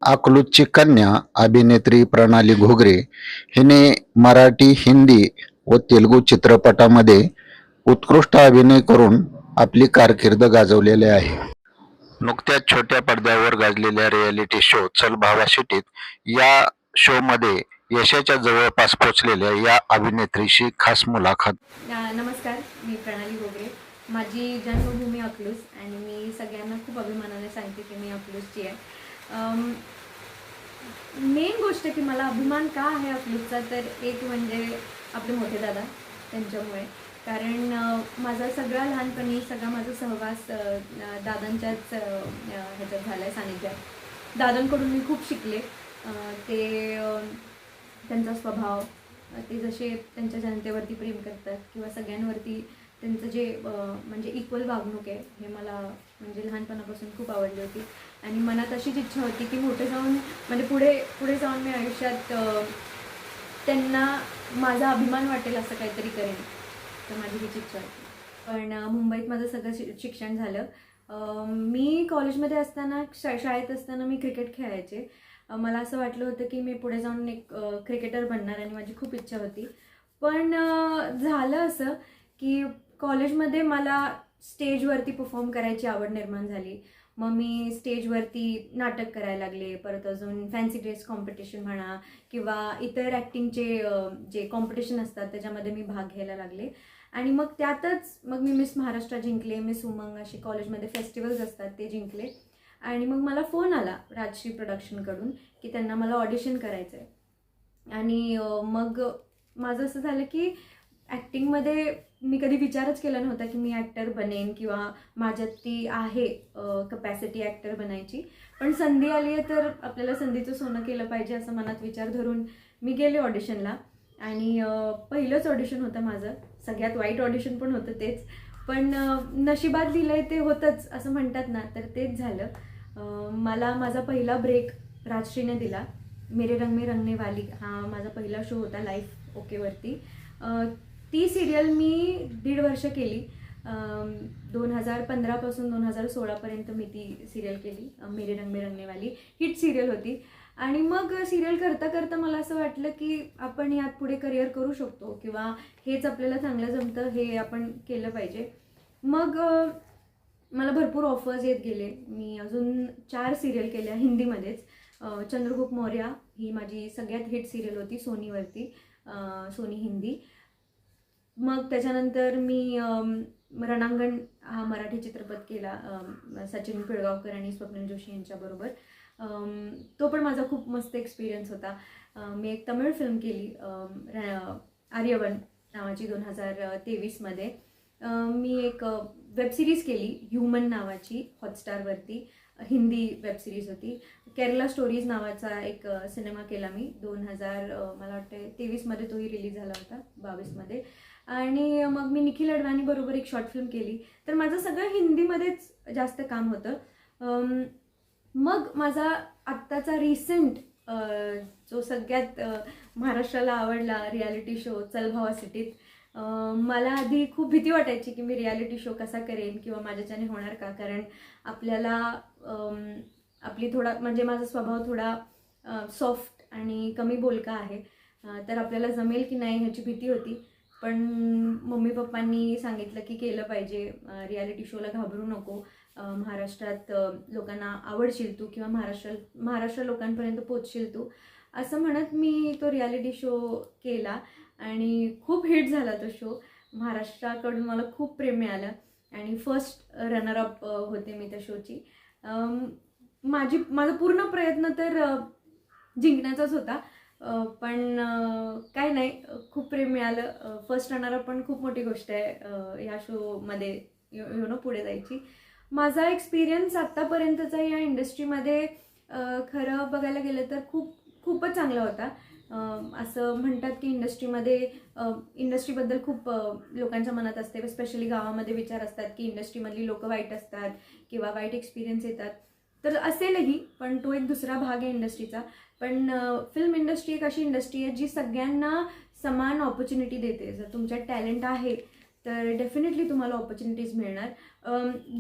अकलूजची कन्या अभिनेत्री प्रणाली घुगरे हिने मराठी, हिंदी व तेलुगू चित्रपटामध्ये उत्कृष्ट अभिनय करून आपली कारकीर्द गाजवलेली आहे. नुकत्याच छोट्या पडद्यावर गाजलेल्या रियालिटी शो चल भावा सिटीत या शोमध्ये यशाच्या जवळपास पोहोचलेल्या या अभिनेत्रीशी खास मुलाखत. नमस्कार, मी प्रणाली घुगरे. माझी जन्मभूमी अकलूज आणि मी सगळ्यांना खूप अभिमानाने सांगते की मी अकलूजची आहे. मेन गोष्ट की मला अभिमान का आहे अकलूजचा, तर एक म्हणजे आपले मोठे दादा, त्यांच्यामुळे. कारण माझा सगळा लहानपणी सगळा माझा सहवास दादांच्याच ह्याच्यात झाला आहे, सानिध्यात. दादांकडून मी खूप शिकले. ते त्यांचा स्वभाव, ते जसे त्यांच्या जनतेवरती प्रेम करतात किंवा सगळ्यांवरती त्यांचं जे म्हणजे इक्वल वागणूक आहे, हे मला म्हणजे लहानपणापासून खूप आवडली होती. आणि मनात अशीच इच्छा होती की मोठे जाऊन म्हणजे पुढे जाऊन मी आयुष्यात त्यांना माझा अभिमान वाटेल असं काहीतरी करेन. तर माझी हीच इच्छा होती. पण मुंबईत माझं सगळं शिक्षण झालं. मी कॉलेजमध्ये असताना शाळेत असताना मी क्रिकेट खेळायचे. मला असं वाटलं होतं की मी पुढे जाऊन एक क्रिकेटर बनणार आणि माझी खूप इच्छा होती. पण झालं असं की कॉलेजमध्ये मला स्टेजवरती परफॉर्म करायची आवड निर्माण झाली. मग मी स्टेजवरती नाटक करायला लागले. परत अजून फॅन्सी ड्रेस कॉम्पिटिशन म्हणा किंवा इतर ॲक्टिंगचे जे कॉम्पिटिशन असतात त्याच्यामध्ये मी भाग घ्यायला लागले. आणि मग त्यातच मग मी मिस महाराष्ट्र जिंकले, मिस उमंग असे कॉलेजमध्ये फेस्टिवल्स असतात ते जिंकले. आणि मग मला फोन आला राजश्री प्रोडक्शनकडून की त्यांना मला ऑडिशन करायचं आहे. आणि मग माझं असं झालं की ॲक्टिंगमध्ये मी कधी विचारच केला नव्हता की मी ॲक्टर बनेन किंवा माझ्यात ती आहे कपॅसिटी ॲक्टर बनायची. पण संधी आली आहे तर आपल्याला संधीचं सोनं केलं पाहिजे असं मनात विचार धरून मी गेले ऑडिशनला. आणि पहिलंच ऑडिशन होतं माझं. सगळ्यात वाईट ऑडिशन पण होतं तेच. पण नशिबात लिहिलंय ते होतंच असं म्हणतात ना, तर तेच झालं. मला माझा पहिला ब्रेक राजश्रीने दिला. मेरे रंग में रंगने वाली हा माझा पहिला शो होता लाईफ ओकेवरती. ती सिरियल मी 1.5 वर्ष केली. 2015पासून 2016पर्यंत मी ती सिरियल केली. मेरे रंग में रंगने वाली हिट सिरियल होती. आणि मग सिरियल करता करता मला असं वाटलं की आपण यात पुढे करिअर करू शकतो किंवा हेच आपल्याला चांगलं जमतं, हे आपण केलं पाहिजे. मग मला भरपूर ऑफर्स येत गेले. मी अजून 4 सिरियल केल्या हिंदीमध्येच. चंद्रगुप्त मौर्या ही माझी सगळ्यात हिट सिरियल होती सोनीवरती, सोनी हिंदी. मग त्याच्यानंतर मी रणांगण हा मराठी चित्रपट केला सचिन पिळगावकर आणि स्वप्नील जोशी यांच्याबरोबर. तो पण माझा खूप मस्त एक्सपिरियन्स होता. मी एक तमिळ फिल्म केली आर्यवन नावाची 2023मध्ये. मी एक वेबसिरीज केली ह्युमन नावाची हॉटस्टारवरती, हिंदी वेबसिरीज होती. केरला स्टोरीज नावाचा एक सिनेमा केला मी मला वाटतं 23मध्ये, तोही रिलीज झाला होता 22मध्ये. आणि मग मी निखिल अडवाणीबरोबर एक शॉर्ट फिल्म केली. तर माझं सगळं हिंदीमध्येच जास्त काम होतं. मग माझा आत्ताचा रिसेंट जो सगळ्यात महाराष्ट्राला आवडला रियालिटी शो चल भावा सिटीत. मला आधी खूप भीती वाटायची की मी रियालिटी शो कसा करेन किंवा माझ्याच्याने होणार का, कारण आपल्याला आपली थोडा म्हणजे माझा स्वभाव थोडा सॉफ्ट आणि कमी बोलका आहे. तर आपल्याला जमेल की नाही ह्याची भीती होती. पण मम्मी पप्पांनी सांगितलं की केलं पाहिजे, रियालिटी शोला घाबरू नको, महाराष्ट्रात लोकांना आवडशील तू किंवा महाराष्ट्र लोकांपर्यंत पोचशील तू, असं म्हणत मी तो रियालिटी शो केला. आणि खूप हिट झाला तो शो. महाराष्ट्राकडून मला खूप प्रेम मिळालं आणि फर्स्ट रनरअप होते मी त्या शोची. माझा पूर्ण प्रयत्न तर जिंकण्याचाच होता. पण काय नाही, खूप प्रेम मिळालं. फर्स्ट रनरअप पण खूप मोठी गोष्ट आहे या शोमध्ये पुढे जायची. माझा एक्सपिरियन्स आत्तापर्यंतचा या इंडस्ट्रीमध्ये खरं बघायला गेलं तर खूपच चांगला होता. असं म्हणतात की इंडस्ट्रीबद्दल खूप लोकांच्या मनात असते, स्पेशली गावामध्ये विचार असतात की इंडस्ट्रीमधली लोकं वाईट असतात किंवा वाईट एक्सपिरियन्स येतात. तर असेलही, पण तो एक दुसरा भाग आहे इंडस्ट्रीचा. पण फिल्म इंडस्ट्री एक अशी इंडस्ट्री आहे जी सगळ्यांना समान ऑपॉर्च्युनिटी देते. जर तुमच्यात टॅलेंट आहे तर डेफिनेटली तुम्हाला ऑपॉर्च्युनिटीज मिळणार.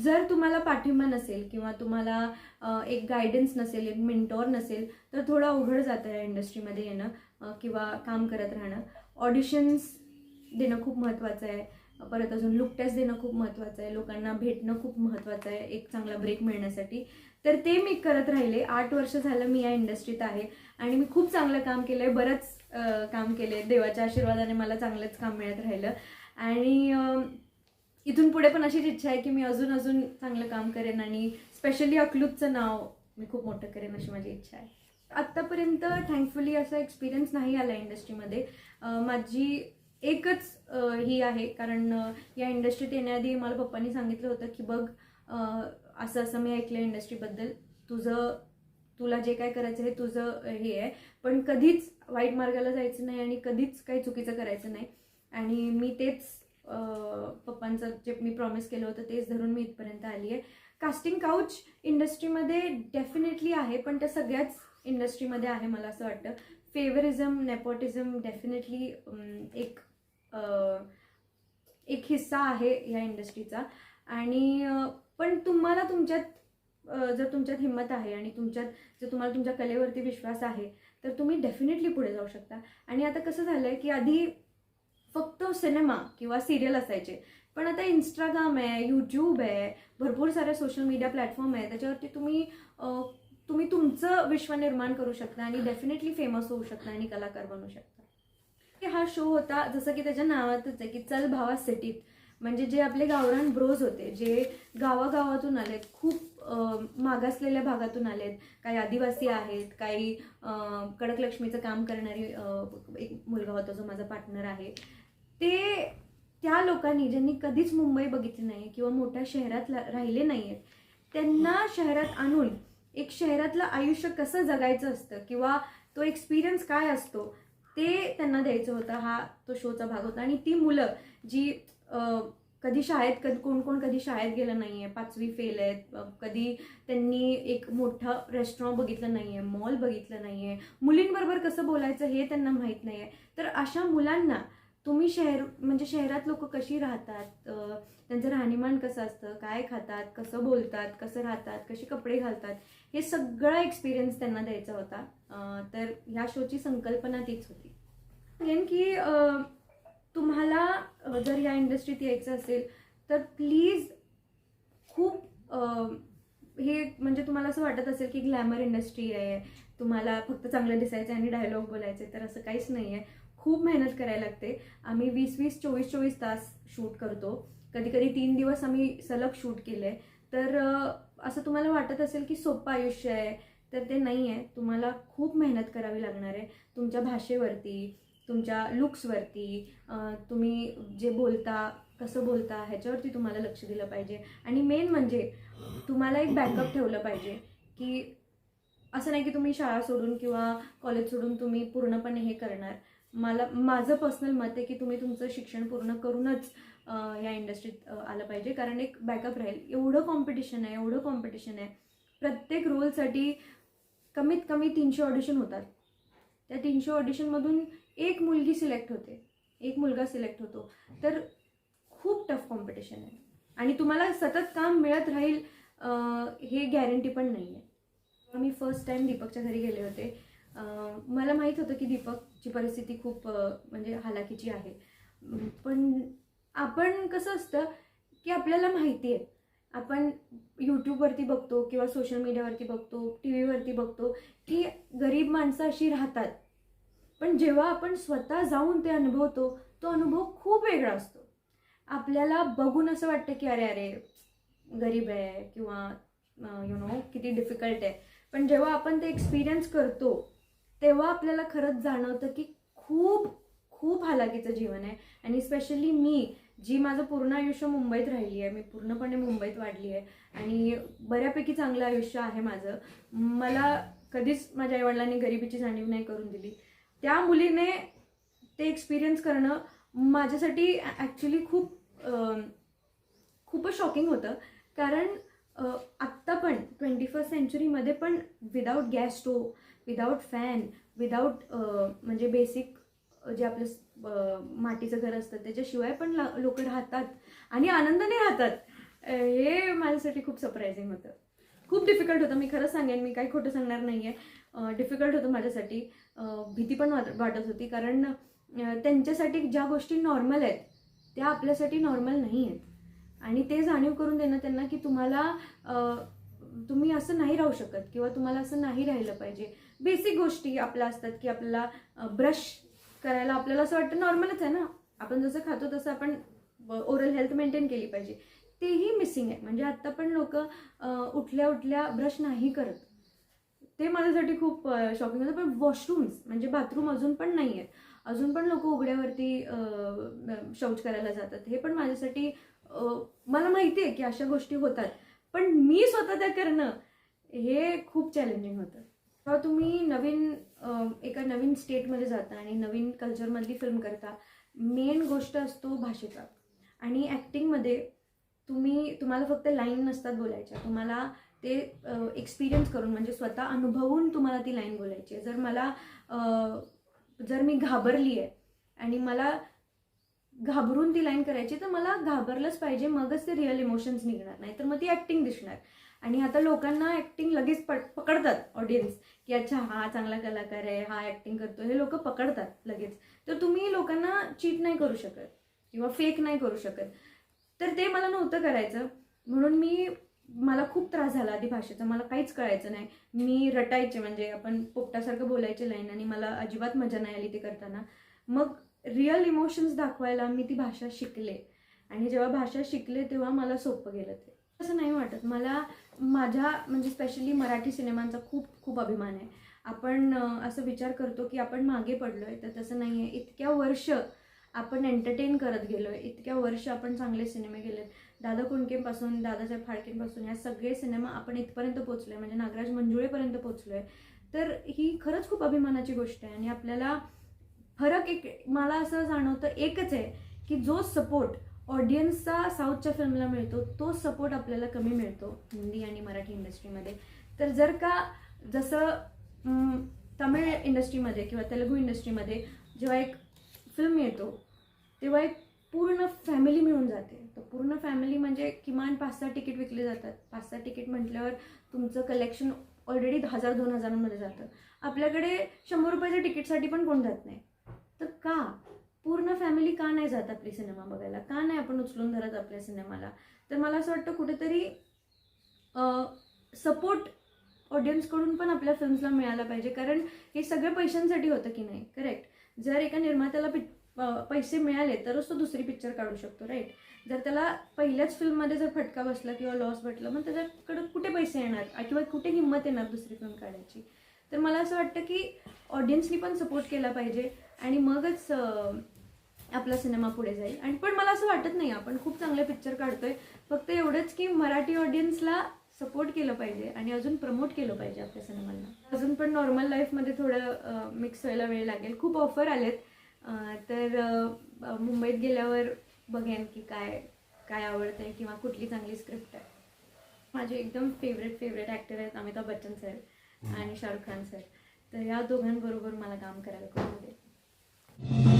जर तुम्हाला पाठिंबा नसेल किंवा तुम्हाला एक गायडन्स नसेल, एक मेंटॉर नसेल, तर थोडं अवघड जातं या इंडस्ट्रीमध्ये येणं किंवा काम करत राहणं. ऑडिशन्स देणं खूप महत्त्वाचं आहे. परत अजून लुक टेस्ट देणं खूप महत्त्वाचं आहे. लोकांना भेटणं खूप महत्त्वाचं आहे एक चांगला ब्रेक मिळण्यासाठी. तर ते मी करत राहिले. 8 वर्ष झालं मी या इंडस्ट्रीत आहे आणि मी खूप चांगलं काम केलं आहे. बरंच काम केलं आहे. देवाच्या आशीर्वादाने मला चांगलंच काम मिळत राहिलं आणि इथून पुढे पण अशीच इच्छा आहे की मी अजून चांगलं काम करेन आणि स्पेशली अकलूजचं नाव मी खूप मोठं करेन अशी माझी इच्छा आहे. आत्तापर्यंत थँकफुली असा एक्सपिरियन्स नाही आला इंडस्ट्रीमध्ये. माझी एकच ही आहे, कारण या इंडस्ट्रीत येण्याआधी मला पप्पांनी सांगितलं होतं की बघ असं असं मी ऐकलं इंडस्ट्रीबद्दल, तुला जे काय करायचं हे तुझं हे आहे, पण कधीच वाईट मार्गाला जायचं नाही आणि कधीच काही चुकीचं करायचं नाही. आणि मी तेच पप्पांचं जे मी प्रॉमिस केलं होतं तेच धरून मी इथपर्यंत आली आहे. कास्टिंग काउच इंडस्ट्रीमध्ये डेफिनेटली आहे, पण त्या सगळ्याच इंडस्ट्रीमध्ये आहे मला असं वाटतं. फेवरिझम, नेपोटिझम डेफिनेटली एक हिस्सा आहे या इंडस्ट्रीचा. आणि पण तुम्हाला जर तुमच्यात हिंमत आहे आणि जर तुम्हाला तुमच्या कलेवरती विश्वास आहे तर तुम्ही डेफिनेटली पुढे जाऊ शकता. आणि आता कसं झालं आहे की आधी फक्त सिनेमा किंवा सिरियल असायचे, पण आता इंस्टाग्राम आहे, यूट्यूब आहे, भरपूर साऱ्या सोशल मीडिया प्लॅटफॉर्म आहे, त्याच्यावरती तुम्ही तुमचं विश्व निर्माण करू शकता आणि डेफिनेटली फेमस होऊ शकता आणि कलाकार बनू शकता. हा शो होता जसं की त्याच्या नावातच आहे की चल भावा सिटीत. म्हणजे जे आपले गावरान ब्रोज होते, जे गावागावातून आलेत, खूप मागासलेल्या भागातून आलेत, काही आदिवासी आहेत, काही कडक लक्ष्मीचं काम करणारी एक मुलगा होता जो माझा पार्टनर आहे, त्या लोकांनी ज्यांनी कधीच मुंबई बघितली नाही किंवा मोठ्या शहरात राहिले नाही आहेत, त्यांना शहरात आणून एक शहरातलं आयुष्य कसं जगायचं असतं किंवा तो एक्सपिरियन्स काय असतो ते त्यांना द्यायचं होतं. तो शोचा भाग होता. आणि ती मुलं जी कोण कधी शाळेत गेलं नाहीये, 5वी फेल आहेत, कधी त्यांनी एक मोठं रेस्टॉरंट बघितलं नाहीये, मॉल बघितलं नाहीये, मुलींबरोबर कसं बोलायचं हे त्यांना माहीत नाहीये, तर अशा मुलांना तुम्ही शहरात लोक कशी राहतात, त्यांचं राहणीमान कसं असतं, काय खातात, कसं बोलतात, कसं राहतात, कसे कपडे घालतात, हे सगळा एक्सपिरियन्स त्यांना द्यायचा होता. तर ह्या शोची संकल्पना तीच होती. म्हणेन की तुम्हाला जर या इंडस्ट्रीत यायचं असेल तर प्लीज खूप हे म्हणजे तुम्हाला असं वाटत असेल की ग्लॅमर इंडस्ट्री आहे, तुम्हाला फक्त चांगलं दिसायचं आणि डायलॉग बोलायचे, तर असं काहीच नाही आहे. खूप मेहनत करायला लागते. आम्ही 20-20, 24-24 तास शूट करतो. कधी 3 दिवस आम्ही सलग शूट केलं आहे. तर असं तुम्हाला वाटत असेल की सोपं आयुष्य आहे, तर ते नाही आहे. तुम्हाला खूप मेहनत करावी लागणार आहे. तुमच्या भाषेवरती, तुमच्या लुक्सवरती, तुम्ही जे बोलता, कसं बोलता ह्याच्यावरती तुम्हाला लक्ष दिलं पाहिजे. आणि मेन म्हणजे तुम्हाला एक बॅकअप ठेवलं पाहिजे की असं नाही की तुम्ही शाळा सोडून किंवा कॉलेज सोडून तुम्ही पूर्णपणे हे करणार. माझं पर्सनल मत आहे की तुम्ही तुमचं शिक्षण पूर्ण करूनच या इंडस्ट्रीत आलं पाहिजे, कारण एक बॅकअप राहील. एवढं कॉम्पिटिशन आहे. प्रत्येक रोलसाठी कमीत कमी 300 ऑडिशन होतात. त्या 300 ऑडिशनमधून एक मुलगी सिलेक्ट होते, एक मुलगा सिलेक्ट होतो. तर खूप टफ कॉम्पिटिशन आहे आणि तुम्हाला सतत काम मिळत राहील हे गॅरंटी पण नाही आहे. मी फर्स्ट टाइम दीपकच्या घरी गेले होते. मला माहीत होतं की दीपकची परिस्थिती खूप म्हणजे हालाकीची आहे, पण आपण कसं असतं की आपल्याला माहिती आहे, आपण यूट्यूबवरती बघतो किंवा सोशल मीडियावरती बघतो, टी व्हीवरती बघतो की गरीब माणसं अशी राहतात, पण जेव्हा आपण स्वतः जाऊन ते अनुभवतो तो अनुभव खूप वेगळा असतो. आपल्याला बघून असं वाटतं की अरे गरीब आहे किंवा किती डिफिकल्ट आहे, पण जेव्हा आपण ते एक्सपिरियन्स करतो तेव्हा आपल्याला खरंच जाणवतं की खूप खूप हालाकीचं जीवन आहे. आणि स्पेशली मी जी माझं पूर्ण आयुष्य मुंबईत राहिली आहे, मी पूर्णपणे मुंबईत वाढली आहे आणि बऱ्यापैकी चांगलं आयुष्य आहे माझं. मला कधीच माझ्या आईवडिलांनी गरिबीची जाणीव नाही करून दिली. त्या मुलीने ते एक्सपिरियन्स करणं माझ्यासाठी ॲक्च्युली खूपच शॉकिंग होतं, कारण आत्ता पण 21st सेंचुरीमध्ये पण without gas stove, without fan, without म्हणजे बेसिक जे आपलं मातीचं घर असतं त्याच्याशिवाय पण लोक राहतात आणि आनंदाने राहतात. हे माझ्यासाठी खूप सरप्रायझिंग होतं. खूप डिफिकल्ट होतं, मी खरंच सांगेन, मी काही खोटं सांगणार नाही आहे. डिफिकल्ट होतं माझ्यासाठी. भीती पण वाटत होती, कारण त्यांच्यासाठी ज्या गोष्टी नॉर्मल आहेत त्या आपल्यासाठी नॉर्मल नाही आहेत. आणि ते जाणीव करून देणं त्यांना की तुम्ही असं नाही राहू शकत किंवा तुम्हाला असं नाही राहिलं पाहिजे. बेसिक गोष्टी आपल्या असतात की आपल्याला ब्रश करायला आपल्याला असं वाटतं नॉर्मलच आहे ना, आपण जसं खातो तसं आपण ओरल हेल्थ मेंटेन केली पाहिजे. तेही मिसिंग आहे. म्हणजे आत्ता पण लोक उठल्या उठल्या ब्रश नाही करत. ते माझ्यासाठी खूप शॉकिंग होतं. पण वॉशरूम्स म्हणजे बाथरूम अजून पण नाही आहेत. अजून पण लोक उघड्यावरती शौच करायला जातात. हे पण माझ्यासाठी मला माहिती आहे की अशा गोष्टी होतात, पण मी स्वतः त्या करणं हे खूप चॅलेंजिंग होतं. जेव्हा तुम्ही एका नवीन स्टेटमध्ये जाता आणि नवीन कल्चरमधली फिल्म करता, मेन गोष्ट असतो भाषेचा. आणि ॲक्टिंगमध्ये तुम्हाला फक्त लाईन नसतात बोलायच्या, तुम्हाला ते एक्सपिरियन्स करून म्हणजे स्वतः अनुभवून तुम्हाला ती लाईन बोलायची आहे. जर मी घाबरली आहे आणि मला घाबरून ती लाईन करायची, तर मला घाबरलंच पाहिजे, मगच ते रिअल इमोशन्स निघणार, नाही तर मग ती ॲक्टिंग दिसणार. आणि आता लोकांना ॲक्टिंग लगेच पकडतात ऑडियन्स, की अच्छा हा चांगला कलाकार आहे, हा ॲक्टिंग करतो, हे लोक पकडतात लगेच. तर तुम्ही लोकांना चीट नाही करू शकत किंवा फेक नाही करू शकत. तर ते मला नव्हतं करायचं. म्हणून मला खूप त्रास झाला आधी भाषेचा. मला काहीच कळायचं नाही. मी रटायचे, म्हणजे आपण पोपटासारखं बोलायचे लाईन, आणि मला अजिबात मजा नाही आली ते करताना. मग रिअल इमोशन्स दाखवायला मी ती भाषा शिकले, आणि जेव्हा भाषा शिकले तेव्हा मला सोपं गेलं ते. असं नाही वाटत मला. माझ्या म्हणजे स्पेशली मराठी सिनेमांचा खूप खूप अभिमान आहे. आपण असं विचार करतो की आपण मागे पडलोय, तर तसं नाही आहे. इतक्या वर्ष आपण एंटरटेन करत गेलोय, इतक्या वर्ष आपण चांगले सिनेमे केलेत. दादा कोंडकेंपासून, दादासाहेब फाळकेंपासून या सगळे सिनेमा आपण इथपर्यंत पोहोचलोय, म्हणजे नागराज मंजुळेपर्यंत पोहोचलोय. तर ही खरंच खूप अभिमानाची गोष्ट आहे. आणि आपल्याला फरक मला असं जाणवतं एकच आहे की जो सपोर्ट ऑडियन्सचा साऊथच्या फिल्मला मिळतो, तो सपोर्ट आपल्याला कमी मिळतो हिंदी आणि मराठी इंडस्ट्रीमध्ये. तर जसं तमिळ इंडस्ट्रीमध्ये किंवा तेलुगू इंडस्ट्रीमध्ये जेव्हा एक फिल्म येतो तेव्हा एक पूर्ण फॅमिली मिळून जाते. तर पूर्ण फॅमिली म्हणजे किमान 5-6 तिकीट विकले जातात. 5-6 तिकीट म्हटल्यावर तुमचं कलेक्शन ऑलरेडी 1000-2000 जातं. आपल्याकडे 100 रुपयाच्या तिकीटसाठी पण कोण जात नाही. तर का पूर्ण फॅमिली का नाही जात आपली सिनेमा बघायला? का नाही आपण उचलून धरत आपल्या सिनेमाला? तर मला असं वाटतं कुठेतरी सपोर्ट ऑडियन्सकडून पण आपल्या फिल्म्सला मिळाला पाहिजे. कारण हे सगळं पैशांसाठी होतं की नाही? करेक्ट. जर एका निर्मात्याला पैसे मिळाले तरच तो दुसरी पिक्चर काढू शकतो, राईट. जर त्याला पहिल्याच फिल्ममध्ये जर फटका बसला किंवा लॉस भेटला, मग त्याच्याकडे कुठे पैसे येणार किंवा कुठे हिंमत येणार दुसरी फिल्म काढायची? तर मला असं वाटतं की ऑडियन्सनी पण सपोर्ट केला पाहिजे, आणि मगच आपला सिनेमा पुढे जाईल. आणि पण मला असं वाटत नाही, आपण खूप चांगले पिक्चर काढतोय. फक्त एवढंच की मराठी ऑडियन्सला सपोर्ट केलं पाहिजे आणि अजून प्रमोट केलं पाहिजे आपल्या सिनेमांना. अजून पण नॉर्मल लाईफमध्ये थोडं मिक्स व्हायला वेळ लागेल. खूप ऑफर आलेत. तर मुंबईत गेल्यावर बघेन की काय आवडतंय किंवा कुठली चांगली स्क्रिप्ट आहे. माझे एकदम फेवरेट ॲक्टर आहेत अमिताभ बच्चन सर आणि शाहरुख खान सर. तर या दोघांबरोबर मला काम करायला खूप आवडेल.